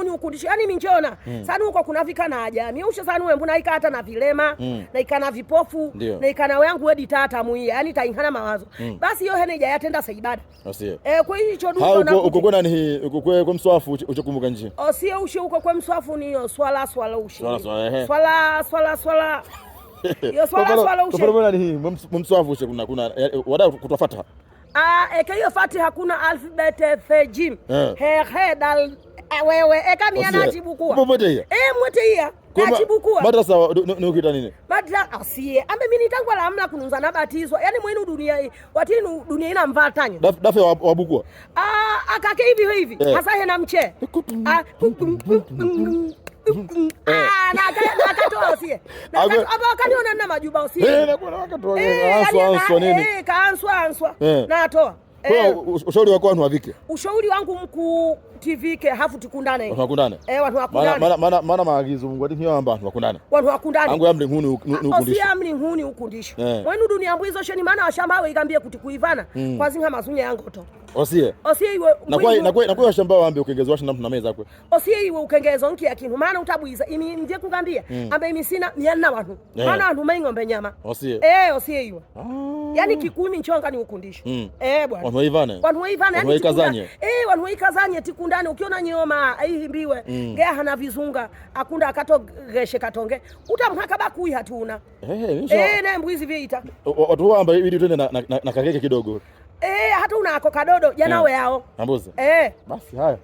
ni ukundisho yani minjona sana huko kuna vika na aja miusho sana wewe mbona ikata na vilema na ikana vipofu na ikana wangu wedi tata muia yani taingana mawazo basi hiyo hene ija yatenda saibada Osie kwa hicho duko na uko kwa nani uko kwa mswafu uchokumbuka nje Osie ushi uko kwa mswafu ni hiyo swala ushi swala hiyo swala ushi kwa mbona ni mswafu ushi kuna wada kutofuata hiyo fati hakuna alphabet thejim he dal wewe eka mimi anajibu kuwa mwete hiya najibu kuwa madrasa ni ukita nini madrasa asiye ambe mimi nitangwa la amla kununza na batizwa yani mwenu dunia hii watini dunia ina mvatanyo dafe wabukua akake hivi hasa hena mche nakatoa Osie hapa wakaniona na majuba Osie nakuona wakatoa answa nini answa natoa ushauri wako wanu wavike ushauri wangu mkuu tivike hafu tikundane watu wakundane maana maagizo Mungu ati hiyo amba wakundane angu amri nguni ukundisho Osie amri nguni ukundisho mwenu dunia mbwizo sheni maana washamba wao igambie kutikuivana kwa zinga mazunya yangu to Osie iwe na kwa shamba waambie ukengezwa shina na meza kwe Osie iwe ukengezo nki yakinu maana utabuiza imi nje kugambia ambe imi sina miana watu maana watu maingombe nyama Osie iwe yani kikumi nchonga ni ukundisho bwana wanu waivane yani ikazanye wanu waikazanye tikundane ukiona nyoma aihimbiwe ngea hana vizunga akunda akatogeshe katonge utamhaka bakui hatuna na mbwizi vita watu waamba ili twende na kakeke kidogo hata unako kadodo jana yao ambuze basi haya